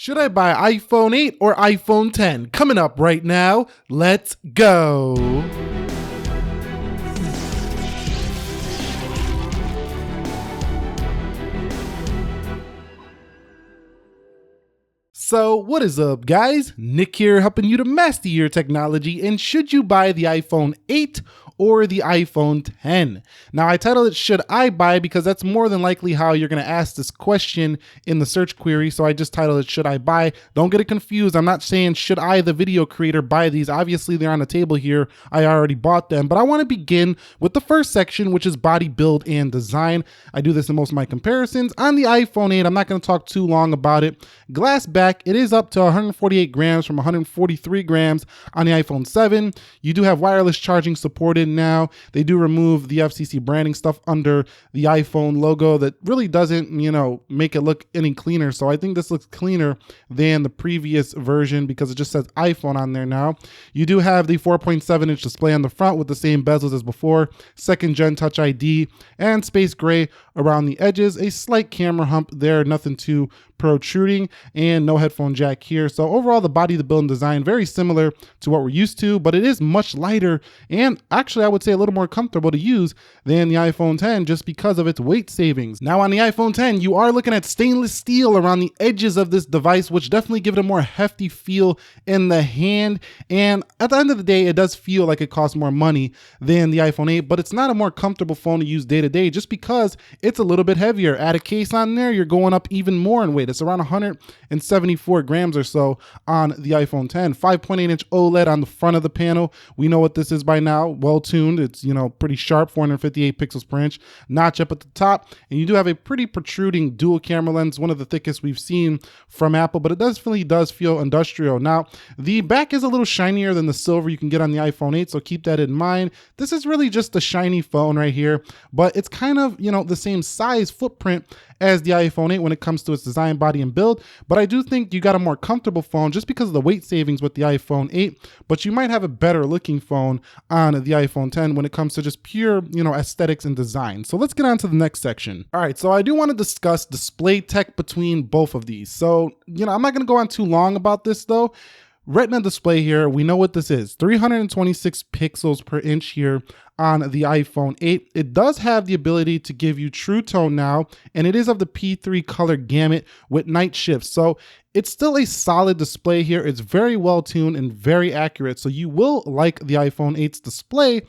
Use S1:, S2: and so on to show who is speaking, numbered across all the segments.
S1: Should I buy iPhone 8 or iPhone 10? Coming up right now, let's go. So what is up, guys? Nick here, helping you to master your technology. And should you buy the iPhone 8 or the iPhone 10? Now, I titled it Should I Buy because that's more than likely how you're going to ask this question in the search query. So I just titled it Should I Buy? Don't get it confused. I'm not saying should I, the video creator, buy these. Obviously, they're on the table here. I already bought them, but I want to begin with the first section, which is body, build, and design. I do this in most of my comparisons. On the iPhone 8, I'm not going to talk too long about it. Glass back, it is up to 148 grams from 143 grams on the iPhone 7. You do have wireless charging supported now. They do remove the FCC branding stuff under the iPhone logo that really doesn't, make it look any cleaner. So I think this looks cleaner than the previous version because it just says iPhone on there now. You do have the 4.7-inch display on the front with the same bezels as before, second gen Touch ID, and space gray around the edges. A slight camera hump there, nothing too protruding, and no headphone jack here. So overall, the body, the build, and design very similar to what we're used to, but it is much lighter and actually I would say a little more comfortable to use than the iPhone 10 just because of its weight savings. Now on the iPhone 10, you are looking at stainless steel around the edges of this device, which definitely give it a more hefty feel in the hand. And at the end of the day, it does feel like it costs more money than the iPhone 8, but it's not a more comfortable phone to use day to day just because it's a little bit heavier. Add a case on there, you're going up even more in weight. It's around 174 grams or so on the iPhone 10. 5.8-inch OLED on the front of the panel. We know what this is by now. Well tuned. It's, pretty sharp, 458 pixels per inch. Notch up at the top. And you do have a pretty protruding dual camera lens, one of the thickest we've seen from Apple, but it definitely does feel industrial. Now, the back is a little shinier than the silver you can get on the iPhone 8, so keep that in mind. This is really just a shiny phone right here, but it's kind of, the same size footprint as the iPhone 8 when it comes to its design, body, and build. But I do think you got a more comfortable phone just because of the weight savings with the iPhone 8, but you might have a better looking phone on the iPhone 10 when it comes to just pure, aesthetics and design. So let's get on to the next section. All right, so I do want to discuss display tech between both of these. So, I'm not going to go on too long about this though. Retina display here, we know what this is, 326 pixels per inch here on the iPhone 8. It does have the ability to give you true tone now, and it is of the P3 color gamut with night shifts. So it's still a solid display here. It's very well tuned and very accurate. So you will like the iPhone 8's display,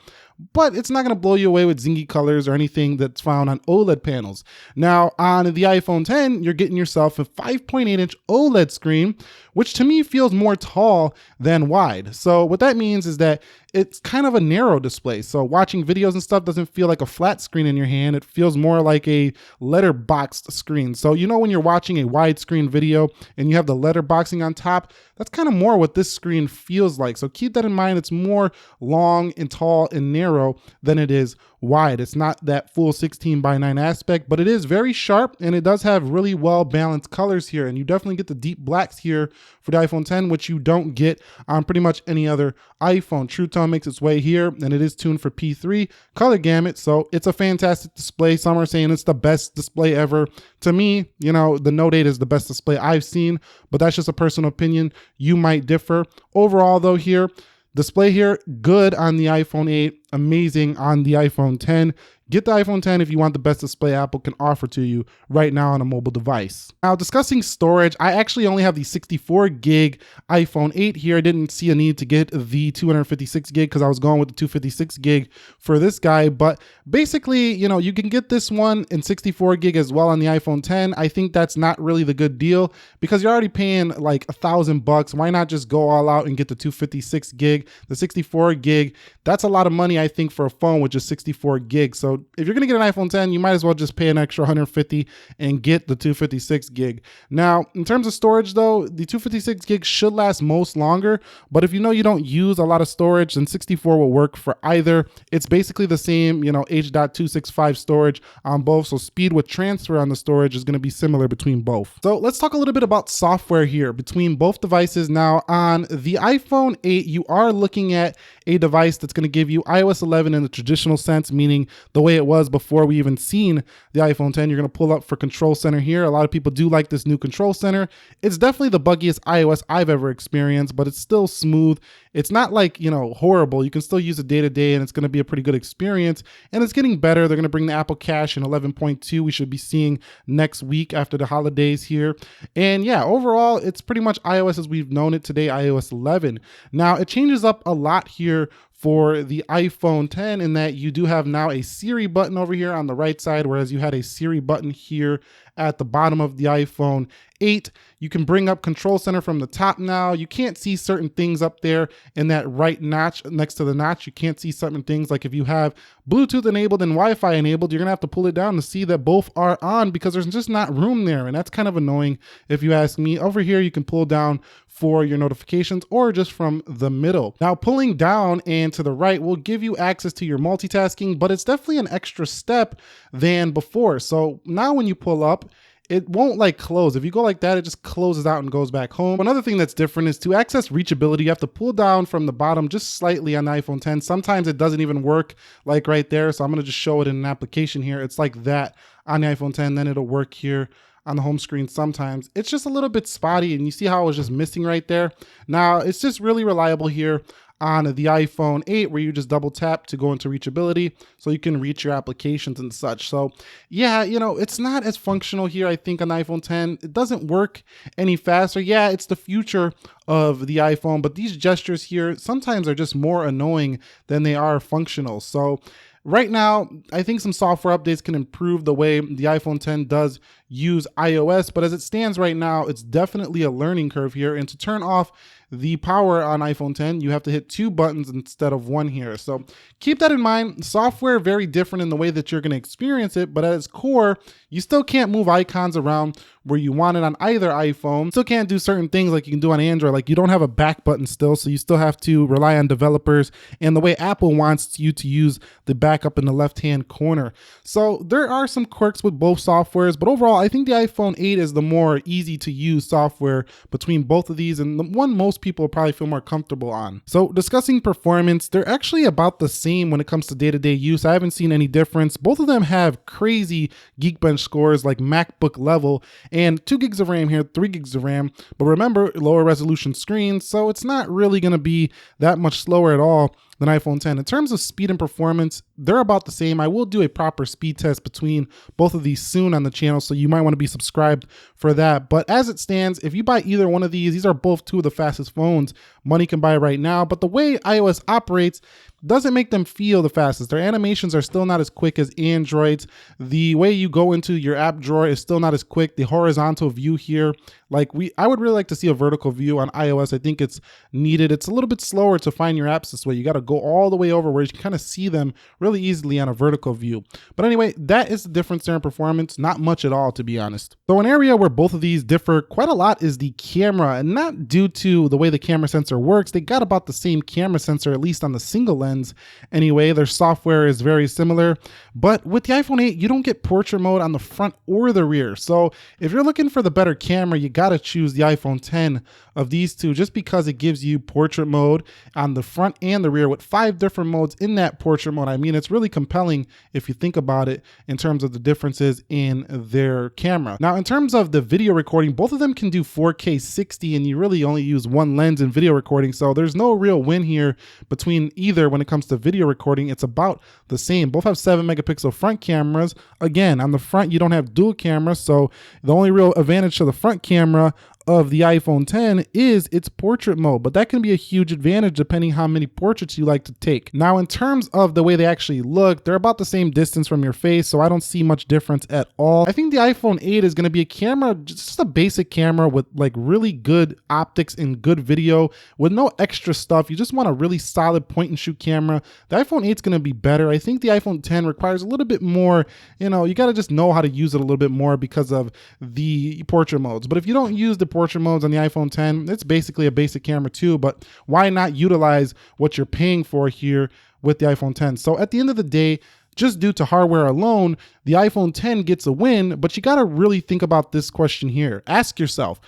S1: but it's not going to blow you away with zingy colors or anything that's found on OLED panels. Now on the iPhone 10, you're getting yourself a 5.8-inch OLED screen, which to me feels more tall than wide. So what that means is that it's kind of a narrow display. So watching videos and stuff doesn't feel like a flat screen in your hand. It feels more like a letterboxed screen. So when you're watching a widescreen video and you have the letterboxing on top, that's kind of more what this screen feels like. So keep that in mind. It's more long and tall and narrow than it is wide. It's not that full 16:9 aspect, but it is very sharp and it does have really well balanced colors here. And you definitely get the deep blacks here for the iPhone 10, which you don't get on pretty much any other iPhone. True Tone makes its way here and it is tuned for P3 color gamut. So it's a fantastic display. Some are saying it's the best display ever. To me, the Note 8 is the best display I've seen, but that's just a personal opinion. You might differ. Overall though here, display here, good on the iPhone 8, amazing on the iPhone 10. Get the iPhone 10 if you want the best display Apple can offer to you right now on a mobile device. Now, discussing storage, I actually only have the 64 gig iPhone 8 here. I didn't see a need to get the 256 gig because I was going with the 256 gig for this guy. But basically, you can get this one in 64 gig as well on the iPhone 10. I think that's not really the good deal because you're already paying like $1,000. Why not just go all out and get the 256 gig? The 64 gig, that's a lot of money, I think, for a phone with just 64 gigs. So if you're going to get an iPhone 10, you might as well just pay an extra $150 and get the 256 gig. Now, in terms of storage though, the 256 gig should last most longer, but if you don't use a lot of storage, then 64 will work for either. It's basically the same, H.265 storage on both, so speed with transfer on the storage is going to be similar between both. So let's talk a little bit about software here between both devices. Now on the iPhone 8, you are looking at a device that's going to give you iOS iOS 11 in the traditional sense, meaning the way it was before we even seen the iPhone 10. You're going to pull up for Control Center here. A lot of people do like this new Control Center. It's definitely the buggiest iOS I've ever experienced, but it's still smooth. It's not like, horrible. You can still use it day to day, and it's going to be a pretty good experience. And it's getting better. They're going to bring the Apple Cache in 11.2. We should be seeing next week after the holidays here. And yeah, overall, it's pretty much iOS as we've known it today, iOS 11. Now, it changes up a lot here for the iPhone 10 in that you do have now a Siri button over here on the right side, whereas you had a Siri button here at the bottom of the iPhone 8. You can bring up Control Center from the top now. You can't see certain things up there in that right notch next to the notch. You can't see certain things like if you have Bluetooth enabled and Wi-Fi enabled, you're gonna have to pull it down to see that both are on because there's just not room there. And that's kind of annoying if you ask me. Over here, you can pull down for your notifications or just from the middle. Now, pulling down and to the right will give you access to your multitasking, but it's definitely an extra step than before. So now when you pull up, it won't like close. If you go like that, it just closes out and goes back home. Another thing that's different is to access reachability, you have to pull down from the bottom just slightly on the iPhone 10. Sometimes it doesn't even work like right there. So I'm gonna just show it in an application here. It's like that on the iPhone 10, then it'll work here on the home screen sometimes. It's just a little bit spotty, and you see how it was just missing right there. Now, it's just really reliable here on the iPhone 8 where you just double tap to go into reachability so you can reach your applications and such. So yeah, it's not as functional here, I think, on the iPhone 10. It doesn't work any faster. Yeah, it's the future of the iPhone, but these gestures here sometimes are just more annoying than they are functional. So right now, I think some software updates can improve the way the iPhone 10 does use iOS, but as it stands right now, it's definitely a learning curve here. And to turn off the power on iPhone 10, you have to hit 2 buttons instead of 1 here. So keep that in mind. Software very different in the way that you're going to experience it, but at its core, you still can't move icons around where you want it on either iPhone. Still can't do certain things like you can do on Android. Like you don't have a back button still, so you still have to rely on developers and the way Apple wants you to use the back up in the left-hand corner. So there are some quirks with both softwares, but overall, I think the iPhone 8 is the more easy to use software between both of these and the one most people probably feel more comfortable on. So discussing performance, they're actually about the same when it comes to day-to-day use. I haven't seen any difference. Both of them have crazy Geekbench scores like MacBook level, and 2 gigs of RAM here, 3 gigs of RAM. But remember, lower resolution screens, so it's not really going to be that much slower at all than iPhone 10. In terms of speed and performance, they're about the same. I will do a proper speed test between both of these soon on the channel, so you might want to be subscribed for that. But as it stands, if you buy either one of these are both 2 of the fastest phones money can buy right now. But the way iOS operates doesn't make them feel the fastest. Their animations are still not as quick as Android's. The way you go into your app drawer is still not as quick. The horizontal view here, I would really like to see a vertical view on iOS. I think it's needed. It's a little bit slower to find your apps this way. You got to go all the way over where you can kind of see them really easily on a vertical view. But anyway, that is the difference there in performance. Not much at all, to be honest. So an area where both of these differ quite a lot is the camera, and not due to the way the camera sensor works. They got about the same camera sensor, at least on the single lens. Anyway, their software is very similar, but with the iPhone 8, you don't get portrait mode on the front or the rear. So if you're looking for the better camera, you got to choose the iPhone 10 of these two, just because it gives you portrait mode on the front and the rear with 5 different modes in that portrait mode. I mean, it's really compelling if you think about it in terms of the differences in their camera. Now, in terms of the video recording, both of them can do 4K 60, and you really only use one lens in video recording. So there's no real win here between either when it comes to video recording. It's about the same. Both have 7 megapixel front cameras. Again, on the front, you don't have dual cameras. So the only real advantage to the front camera of the iPhone 10 is its portrait mode, but that can be a huge advantage depending how many portraits you like to take. Now, in terms of the way they actually look, they're about the same distance from your face, so I don't see much difference at all. I think the iPhone 8 is going to be a camera, just a basic camera with really good optics and good video with no extra stuff. You just want a really solid point and shoot camera. The iPhone 8 is going to be better. I think the iPhone 10 requires a little bit more, you got to just know how to use it a little bit more because of the portrait modes. But if you don't use the portrait modes on the iPhone 10, it's basically a basic camera too, but why not utilize what you're paying for here with the iPhone 10? So at the end of the day, just due to hardware alone, the iPhone 10 gets a win, but you got to really think about this question here. Ask yourself,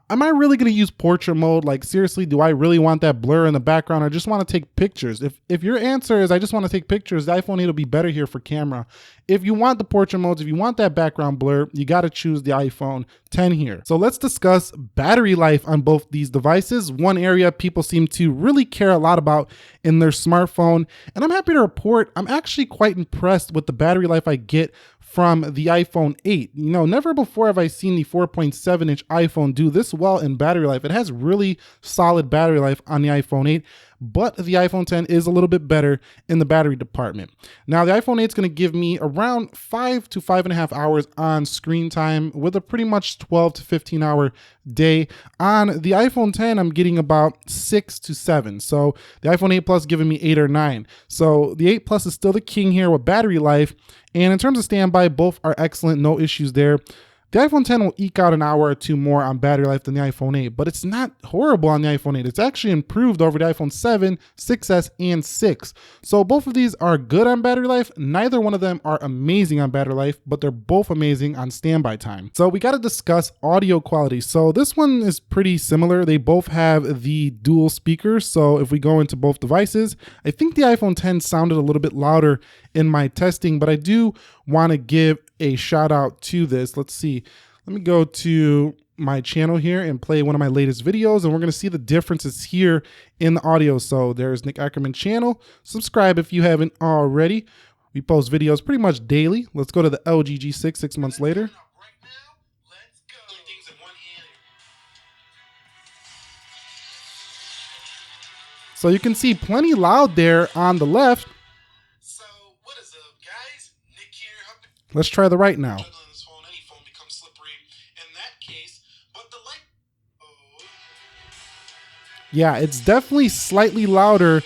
S1: Am I really going to use portrait mode? Like, seriously, do I really want that blur in the background? I just want to take pictures. If your answer is I just want to take pictures, the iPhone 8 will be better here for camera. If you want the portrait modes, if you want that background blur, you got to choose the iPhone 10 here. So let's discuss battery life on both these devices. One area people seem to really care a lot about in their smartphone. And I'm happy to report I'm actually quite impressed with the battery life I get from the iPhone 8. You know, never before have I seen the 4.7-inch iPhone do this well in battery life. It has really solid battery life on the iPhone 8, but the iPhone 10 is a little bit better in the battery department. Now, the iPhone 8 is going to give me around 5 to 5.5 hours on screen time with a pretty much 12 to 15 hour day. On the iPhone 10, I'm getting about 6 to 7. So the iPhone 8 Plus giving me 8 or 9. So the 8 Plus is still the king here with battery life. And in terms of standby, both are excellent, no issues there. The iPhone 10 will eke out an hour or two more on battery life than the iPhone 8, but it's not horrible on the iPhone 8. It's actually improved over the iPhone 7, 6S, and 6. So both of these are good on battery life. Neither one of them are amazing on battery life, but they're both amazing on standby time. So we got to discuss audio quality. So this one is pretty similar. They both have the dual speakers. So if we go into both devices, I think the iPhone 10 sounded a little bit louder in my testing, but I do want to give a shout out to this. Let's see. Let me go to my channel here and play one of my latest videos, and we're going to see the differences here in the audio. So there's Nick Ackerman channel. Subscribe if you haven't already. We post videos pretty much daily. Let's go to the LG G6 6 months later. So you can see plenty loud there on the left. Let's try the right now. Yeah, it's definitely slightly louder.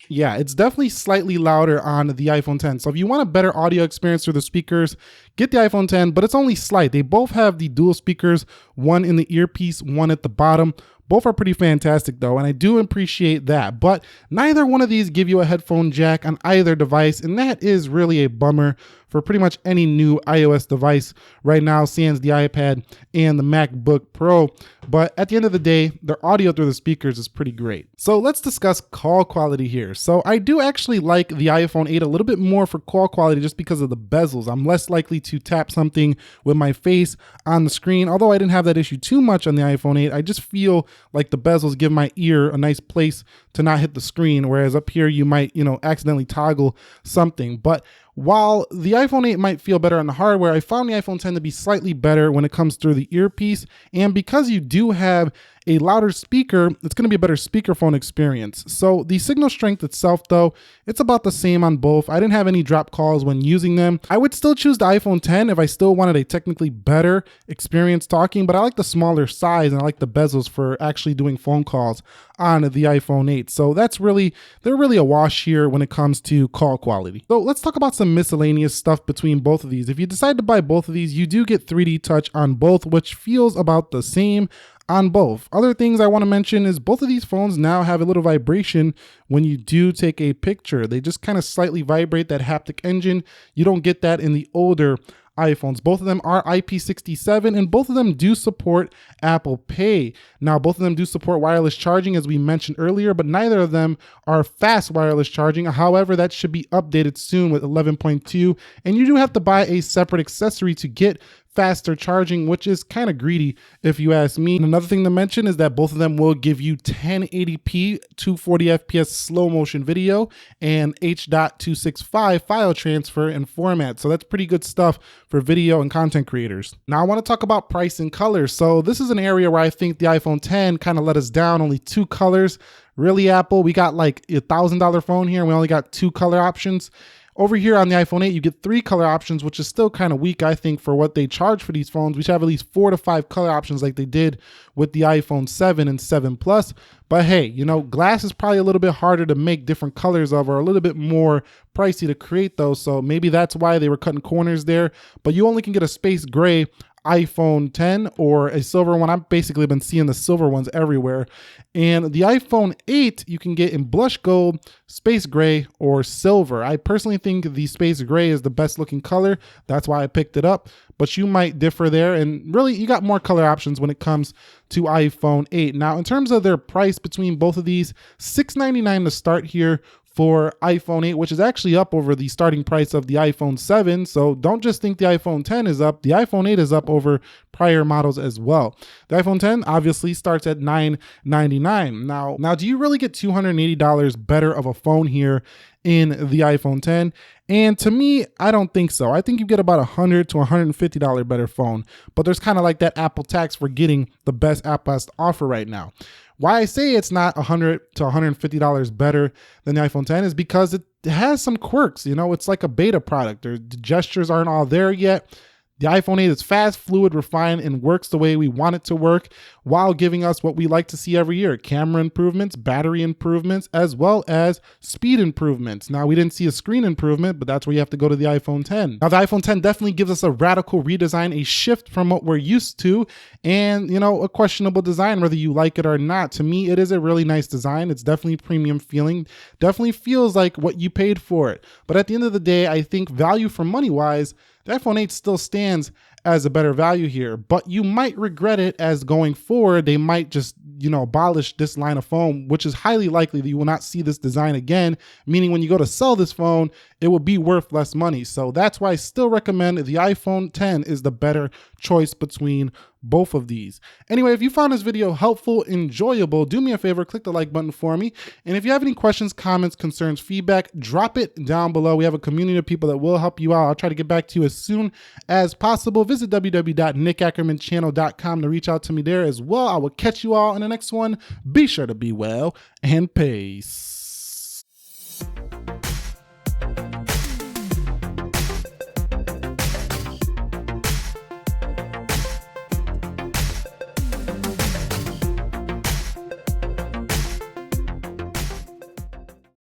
S1: Yeah, it's definitely slightly louder on the iPhone 10. So if you want a better audio experience through the speakers, get the iPhone 10, but it's only slight. They both have the dual speakers, one in the earpiece, one at the bottom. Both are pretty fantastic though, and I do appreciate that, but neither one of these give you a headphone jack on either device, and that is really a bummer for pretty much any new iOS device right now, sans the iPad and the MacBook Pro. But at the end of the day, their audio through the speakers is pretty great. So let's discuss call quality here. So I do actually like the iPhone 8 a little bit more for call quality just because of the bezels. I'm less likely to tap something with my face on the screen. Although I didn't have that issue too much on the iPhone 8, I just feel like the bezels give my ear a nice place to not hit the screen, whereas up here you might, accidentally toggle something. But while the iPhone 8 might feel better on the hardware, I found the iPhone 10 to be slightly better when it comes through the earpiece. And because you do have a louder speaker, it's going to be a better speakerphone experience. So the signal strength itself, though, it's about the same on both. I didn't have any drop calls when using them. I would still choose the iPhone 10 if I still wanted a technically better experience talking, but I like the smaller size and I like the bezels for actually doing phone calls on the iPhone 8. So they're really a wash here when it comes to call quality. So let's talk about some miscellaneous stuff between both of these. If you decide to buy both of these, you do get 3D touch on both, which feels about the same on both. Other things I want to mention is both of these phones now have a little vibration when you do take a picture. They just kind of slightly vibrate, that haptic engine. You don't get that in the older iPhones. Both of them are IP67 and both of them do support Apple Pay. Now, both of them do support wireless charging as we mentioned earlier, but neither of them are fast wireless charging. However, that should be updated soon with 11.2, and you do have to buy a separate accessory to get faster charging, which is kind of greedy if you ask me. And another thing to mention is that both of them will give you 1080p 240 FPS slow motion video and H.265 file transfer and format. So that's pretty good stuff for video and content creators. Now I want to talk about price and colors. So this is an area where I think the iPhone 10 kind of let us down. Only 2 colors. Really, Apple, we got like a $1,000 phone here and we only got 2 color options. Over here on the iPhone 8, you get 3 color options, which is still kind of weak, I think, for what they charge for these phones. We should have at least 4 to 5 color options like they did with the iPhone 7 and 7 Plus. But hey, glass is probably a little bit harder to make different colors of, or a little bit more pricey to create those. So maybe that's why they were cutting corners there. But you only can get a space gray iPhone 10 or a silver one. I've basically been seeing the silver ones everywhere. And the iPhone 8 you can get in blush gold, space gray, or silver. I personally think the space gray is the best looking color. That's why I picked it up, but you might differ there. And really, you got more color options when it comes to iPhone 8. Now, in terms of their price between both of these, $699 to start here for iPhone 8, which is actually up over the starting price of the iPhone 7. So don't just think the iPhone 10 is up. The iPhone 8 is up over prior models as well. The iPhone 10 obviously starts at $999. Now, do you really get $280 better of a phone here in the iPhone 10? And to me, I don't think so. I think you get about $100 to $150 better phone, but there's kind of like that Apple tax for getting the best Apple has to offer right now. Why I say it's not $100 to $150 better than the iPhone 10 is because it has some quirks. You know, it's like a beta product. The gestures aren't all there yet. The iPhone 8 is fast, fluid, refined, and works the way we want it to work while giving us what we like to see every year: camera improvements, battery improvements, as well as speed improvements. Now, we didn't see a screen improvement, but that's where you have to go to the iPhone 10. Now, the iPhone 10 definitely gives us a radical redesign, a shift from what we're used to, and, you know, a questionable design, whether you like it or not. To me, it is a really nice design. It's definitely premium feeling, definitely feels like what you paid for it. But at the end of the day, I think value for money wise, the iPhone 8 still stands as a better value here, but you might regret it as going forward. They might just, you know, abolish this line of phone, which is highly likely that you will not see this design again, meaning when you go to sell this phone, it will be worth less money. So that's why I still recommend the iPhone 10 is the better choice between both of these. Anyway, if you found this video helpful, enjoyable, do me a favor, click the like button for me. And if you have any questions, comments, concerns, feedback, drop it down below. We have a community of people that will help you out. I'll try to get back to you as soon as possible. Visit www.nickackermanchannel.com to reach out to me there as well. I will catch you all in the next one. Be sure to be well and peace.